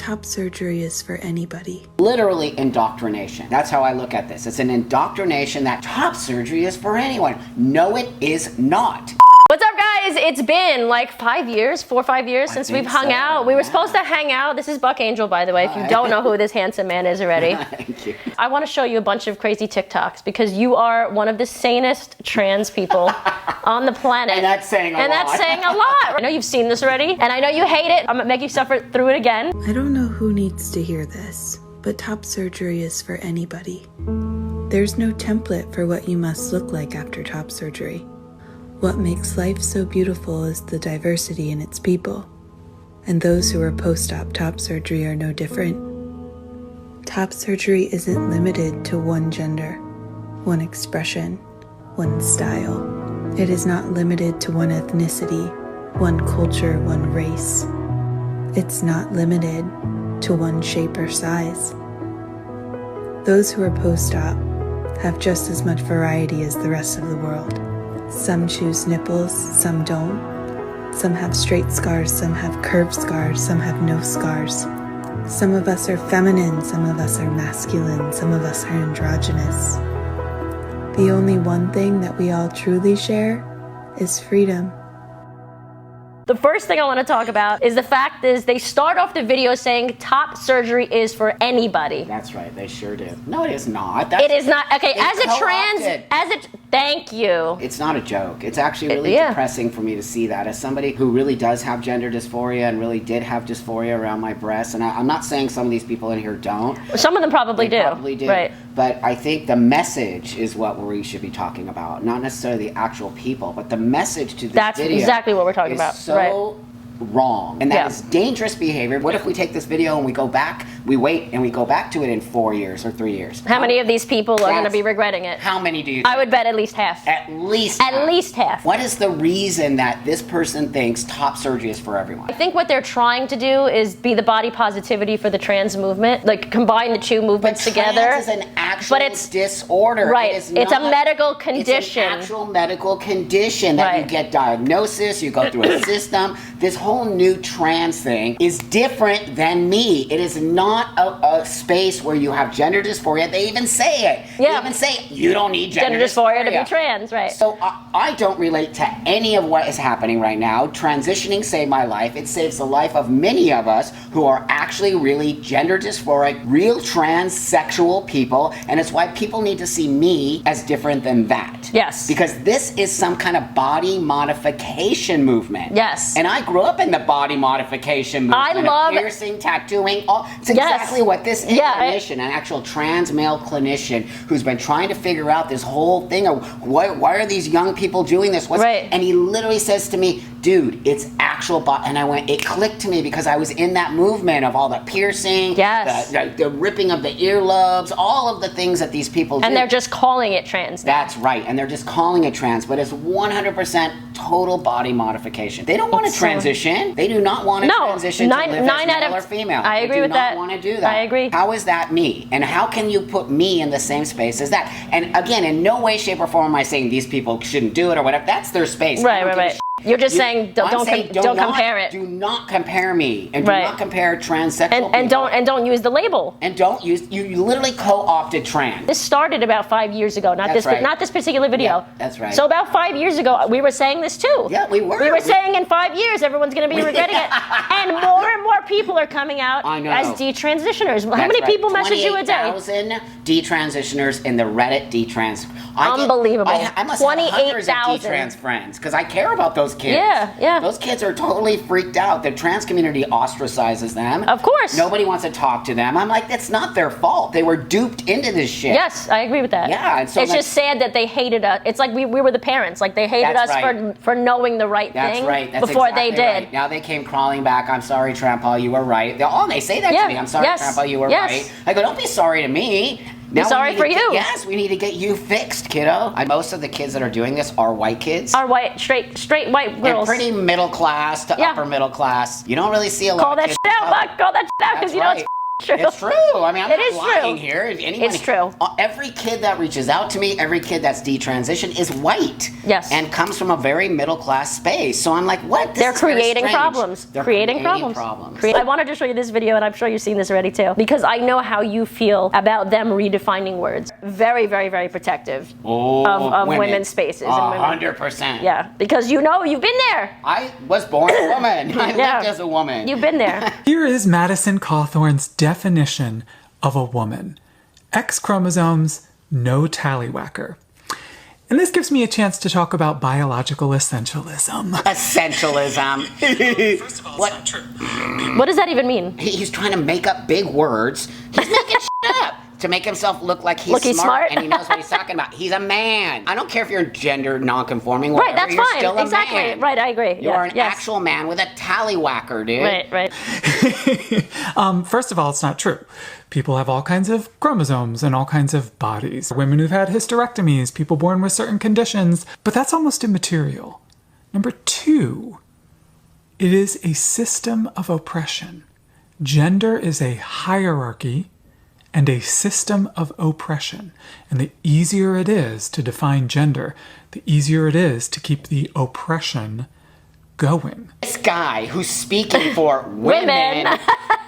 Top surgery is for anybody. Literally indoctrination. That's how I look at this. It's an indoctrination that top surgery is for anyone. No, it is not. What's up, guys? It's been like 5 years, 4 or 5 years since we've hung out. We were supposed to hang out. This is Buck Angel, by the way, if you don't know who this handsome man is already. Thank you. I want to show you a bunch of crazy TikToks because you are one of the sanest trans people on the planet. And that's saying a lot. And that's saying a lot. I know you've seen this already, and I know you hate it. I'm gonna make you suffer through it again. I don't know who needs to hear this, but top surgery is for anybody. There's no template for what you must look like after top surgery. What makes life so beautiful is the diversity in its people, and those who are post-op top surgery are no different. Top surgery isn't limited to one gender, one expression, one style. It is not limited to one ethnicity, one culture, one race. It's not limited to one shape or size. Those who are post-op have just as much variety as the rest of the world. Some choose nipples, some don't. Some have straight scars, some have curved scars, some have no scars. Some of us are feminine, some of us are masculine, some of us are androgynous. The only one thing that we all truly share is freedom. The first thing I want to talk about is the fact is they start off the video saying top surgery is for anybody. That's right, they sure do. No, it is not. It is not. Okay, as a trans, thank you. It's not a joke. It's actually really depressing for me to see that as somebody who really does have gender dysphoria and really did have dysphoria around my breasts. And I'm not saying some of these people in here don't. Some of them probably do. Probably do. Right. But I think the message is what we should be talking about, not necessarily the actual people, but the message to this That's video. That's exactly what we're talking about. So wrong, and that is dangerous behavior. What if we take this video and we go back, we wait and we go back to it in 4 years or 3 years? How many of these people are going to be regretting it? How many do you think? I would bet at least half. At least half. What is the reason that this person thinks top surgery is for everyone? I think what they're trying to do is be the body positivity for the trans movement, like combine the two movements together. Trans is an actual disorder. Right. It's a medical condition. It's an actual medical condition that you get diagnosis, you go through a system. This whole new trans thing is different than me. It is not a space where you have gender dysphoria. They even say it. Yeah. They even say you don't need gender dysphoria to be trans, right? So I don't relate to any of what is happening right now. Transitioning saved my life. It saves the life of many of us who are actually really gender dysphoric, real transsexual people, and it's why people need to see me as different than that. Yes. Because this is some kind of body modification movement. Yes. And I grew up in the body modification movement. I love piercing, tattooing. It's exactly what this is. Clinician, an actual trans male clinician who's been trying to figure out this whole thing of why are these young people doing this? And he literally says to me, dude, it's actual body. And I went, it clicked to me because I was in that movement of all the piercing, the ripping of the earlobes, all of the things that these people do. And they're just calling it trans now. That's right. And they're just calling it trans, but it's 100% total body modification. They don't want to transition. They do not want to transition to live as male or female. I agree with that. They do not want to do that. I agree. How is that me? And how can you put me in the same space as that? And again, in no way, shape, or form am I saying these people shouldn't do it or whatever. That's their space. Right. You're just saying don't compare it. Do not compare me, and do not compare transsexual people. And don't use the label. And don't use you literally co-opted trans. This started about 5 years ago. Not this particular video. Yeah, that's right. So about 5 years ago, we were saying this too. Yeah, we were. We were saying in 5 years everyone's going to be regretting it, and more people are coming out as detransitioners. How many people message you a day? 28,000 detransitioners in the Reddit detrans. Unbelievable. I must have hundreds of detrans friends because I care about those kids. Yeah. Those kids are totally freaked out. The trans community ostracizes them. Of course. Nobody wants to talk to them. I'm like, that's not their fault. They were duped into this shit. Yes, I agree with that. Yeah. And so it's just sad that they hated us. It's like we were the parents. Like they hated us for knowing the right thing before they did. Right. Now they came crawling back. I'm sorry, Trampa, you were right. They say that to me. I'm sorry, Trampa, you were right. I go, don't be sorry to me. Now sorry for you. Yes, we need to get you fixed, kiddo. Most of the kids that are doing this are white kids. Are white, straight white girls. And pretty middle class to upper middle class. You don't really see a lot of kids. Call that shit out, Buck. Call that shit out because you know it's true. It's true. I mean, I'm It is not lying true. here. It's true. Every kid that reaches out to me, every kid that's detransitioned is white. Yes. And comes from a very middle class space. So I'm like, what? They're creating problems. They're creating problems. I wanted to show you this video, and I'm sure you've seen this already too, because I know how you feel about them redefining words. Very, very, very protective of women's spaces. 100%. Yeah, because you know, you've been there. I was born a woman. I lived as a woman. You've been there. Here is Madison Cawthorn's definition of a woman. X chromosomes, no tallywhacker. And this gives me a chance to talk about biological essentialism. Essentialism. First of all, What? it's not true. What does that even mean? He's trying to make up big words. He's making shit up to make himself look like he's smart and he knows what he's talking about. He's a man. I don't care if you're gender non-conforming. Right, that's you're fine. Still a Exactly. Man. Right, I agree. You're an actual man with a tallywhacker, dude. Right. First of all, it's not true. People have all kinds of chromosomes and all kinds of bodies. Women who've had hysterectomies, people born with certain conditions, but that's almost immaterial. Number two, it is a system of oppression. Gender is a hierarchy and a system of oppression. And the easier it is to define gender, the easier it is to keep the oppression going. This guy who's speaking for women.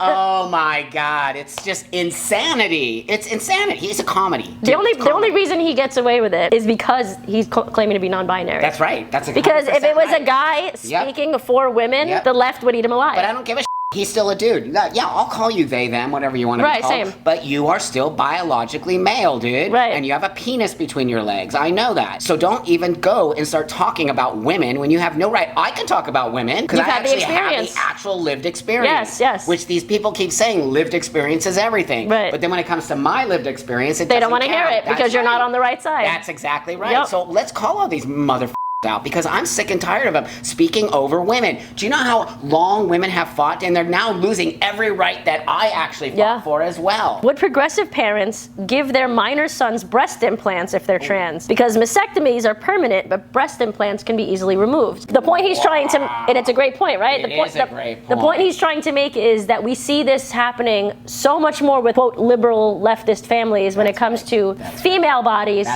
Oh my God, it's just insanity. It's insanity. He's a comedy. The only reason he gets away with it is because he's claiming to be non-binary. That's right. That's a because if it was a guy speaking for women, the left would eat him alive. But I don't give a shit. He's still a dude. Yeah, I'll call you they, them, whatever you want to be called. Right, same. But you are still biologically male, dude. Right. And you have a penis between your legs. I know that. So don't even go and start talking about women when you have no right. I can talk about women because I actually have the actual lived experience. Yes. Which these people keep saying lived experience is everything. Right. But then when it comes to my lived experience, they don't want to hear it because you're not on the right side. That's exactly right. Yep. So let's call all these motherfuckers out because I'm sick and tired of them speaking over women. Do you know how long women have fought and they're now losing every right that I actually fought for as well? Would progressive parents give their minor sons breast implants if they're trans? Because mastectomies are permanent, but breast implants can be easily removed. The point he's trying to, and it's a great point, right? It is a great point. The point he's trying to make is that we see this happening so much more with, quote, liberal leftist families when it comes to female bodies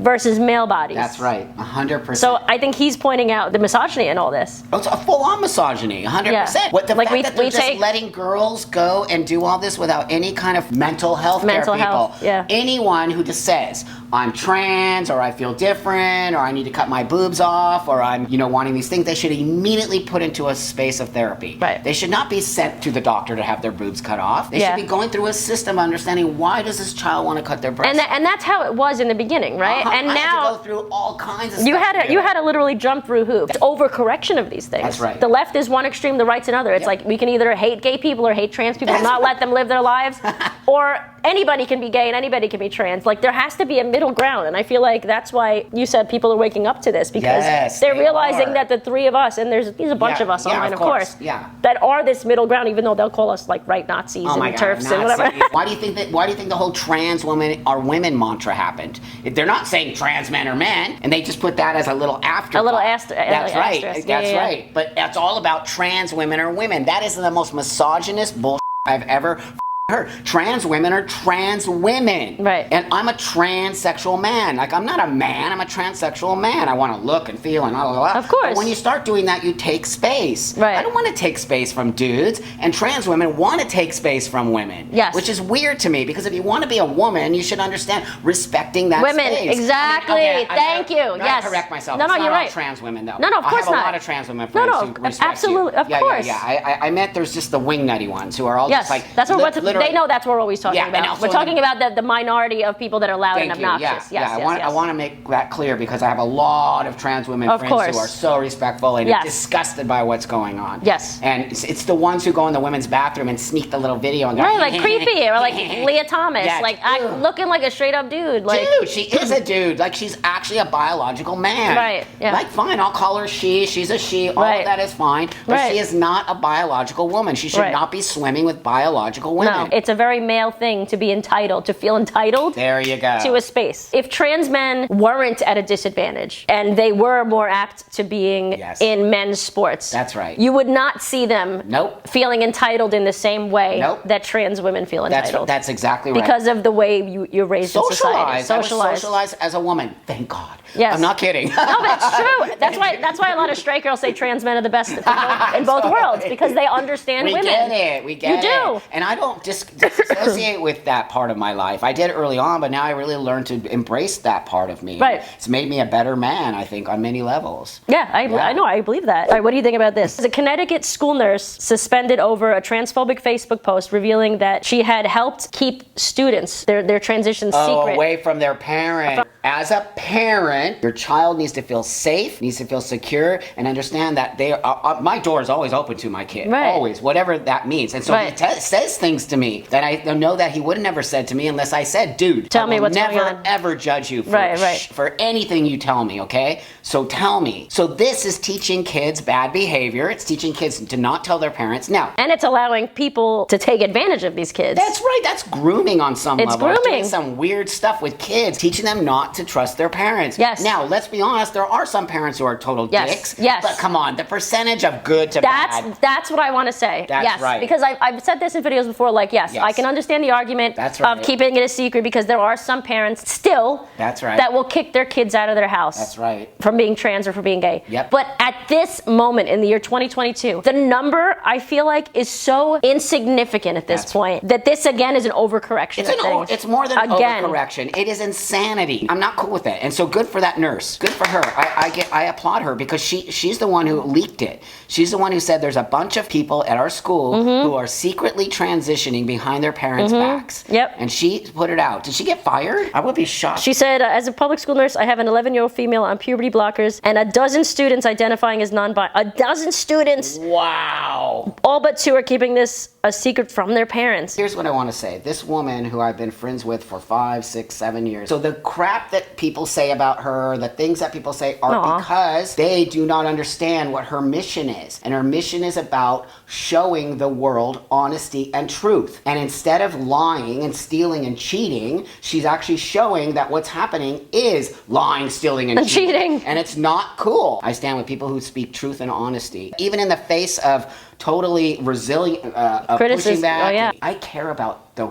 versus male bodies. That's right, 100%. So I think he's pointing out the misogyny in all this. Oh, it's a full-on misogyny, 100%. Yeah. What the Like fact that they're just letting girls go and do all this without any kind of mental health care people. Yeah. Anyone who just says, I'm trans, or I feel different, or I need to cut my boobs off, or I'm, wanting these things, they should immediately put into a space of therapy. Right. They should not be sent to the doctor to have their boobs cut off. They should be going through a system of understanding why does this child want to cut their breasts off. And that's how it was in the beginning, right? And I now had to go through all kinds of stuff. you had to literally jump through hoops. It's overcorrection of these things. That's right. The left is one extreme, the right's another. It's like we can either hate gay people or hate trans people and not let them live their lives, or anybody can be gay and anybody can be trans. Like there has to be a middle ground, and I feel like that's why you said people are waking up to this because they're realizing that the three of us, and there's a bunch of us online, of course, that are this middle ground, even though they'll call us like right Nazis and TERFs and whatever. Why do you think the whole trans women are women mantra happened? They're not saying trans men are men, and they just put that as a little afterthought. A little asterisk. That's right. Asterisk. That's right. But that's all about trans women are women. That is the most misogynist bullshit I've ever heard. Trans women are trans women. Right. And I'm a transsexual man. Like, I'm not a man, I'm a transsexual man. I want to look and feel and blah, blah, blah. Of course. But when you start doing that, you take space. Right. I don't want to take space from dudes, and trans women want to take space from women. Yes. Which is weird to me, because if you want to be a woman, you should understand respecting that women, space. exactly. Thank you. Yes. Correct myself. No, it's not you're all right. trans women, though. No, of course I have not. a lot of trans women friends who respect absolutely, you. of course. Yeah. I meant there's just the wingnutty ones who are all just like... That's what they know that's what we're always talking about. We're talking about the minority of people that are loud and obnoxious. I want to make that clear, because I have a lot of trans women friends who are so respectful and disgusted by what's going on. Yes. And it's the ones who go in the women's bathroom and sneak the little video and go... Right, like creepy, or like Leah Thomas, like looking like a straight up dude. Like, dude, she is a dude. Like, she's actually a biological man. Right, yeah. Like, fine, I'll call her she. She's a she. All of that is fine. But she is not a biological woman. She should not be swimming with biological women. It's a very male thing to be entitled, to feel entitled. There you go. To a space. If trans men weren't at a disadvantage and they were more apt to being in men's sports, that's right. You would not see them feeling entitled in the same way that trans women feel entitled. That's exactly right. Because of the way you're raised in society. I was socialized as a woman. Thank God. Yes. I'm not kidding. No, but it's true. That's why a lot of straight girls say trans men are the best people in both worlds, because they understand women. We get it. You do. And I don't disassociate with that part of my life. I did early on, but now I really learned to embrace that part of me. Right. It's made me a better man, I think, on many levels. Yeah, I know. I believe that. All right, what do you think about this? A Connecticut school nurse suspended over a transphobic Facebook post revealing that she had helped keep students, their transition secret. Away from their parent. As a parent, your child needs to feel safe, needs to feel secure, and understand that my door is always open to my kid. Right. Always, whatever that means. And so he says things to me that I know that he would have never said to me unless I said, dude, tell me what's going on. Never ever judge you for anything you tell me, okay? So tell me. So this is teaching kids bad behavior. It's teaching kids to not tell their parents. Now, and it's allowing people to take advantage of these kids. That's right. That's grooming on some level. It's grooming. Doing some weird stuff with kids, teaching them not to trust their parents. Yes. Now, let's be honest, there are some parents who are total dicks. Yes. But come on, the percentage of good to bad. That's what I want to say. That's right. Because I've said this in videos before, like, I can understand the argument of keeping it a secret, because there are some parents still that will kick their kids out of their house. That's right. From being trans or for being gay. Yep. But at this moment in the year 2022, the number, I feel like, is so insignificant at this point that this, again, is an overcorrection. It's more than overcorrection. It is insanity. I'm not cool with it. And so good for that nurse. Good for her. I applaud her, because she's the one who leaked it. She's the one who said there's a bunch of people at our school who are secretly transitioning behind their parents' backs. Yep. And she put it out. Did she get fired? I would be shocked. She said, as a public school nurse, I have an 11-year-old female on puberty blockers and a dozen students identifying as non-binary. A dozen students. Wow. All but 2 are keeping this a secret from their parents. Here's what I want to say. This woman who I've been friends with for 5, 6, 7 years. So the crap that people say about her, the things that people say are because they do not understand what her mission is. And her mission is about showing the world honesty and truth. And instead of lying and stealing and cheating, she's actually showing that what's happening is lying, stealing, and cheating. And it's not cool. I stand with people who speak truth and honesty. Even in the face of totally resilient pushing back. I care about the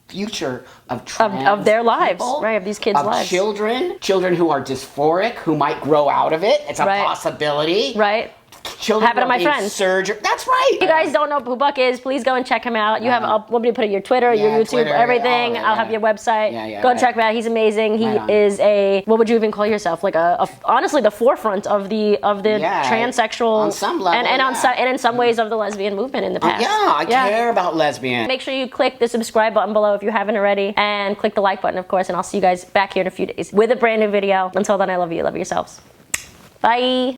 future of trans of their lives, people, right? Of these kids' lives. Children who are dysphoric, who might grow out of it. It's a possibility. Right. Children Have it on my friends. That's right. If you guys don't know who Buck is, please go and check him out. You have, want me to put your Twitter, your YouTube, Twitter, everything. I'll have your website. Go and check him out. He's amazing. He is what would you even call yourself? Like honestly, the forefront of the transsexual, on some level, and in some ways of the lesbian movement in the past. I care about lesbian. Make sure you click the subscribe button below if you haven't already, and click the like button, of course. And I'll see you guys back here in a few days with a brand new video. Until then, I love you. Love yourselves. Bye.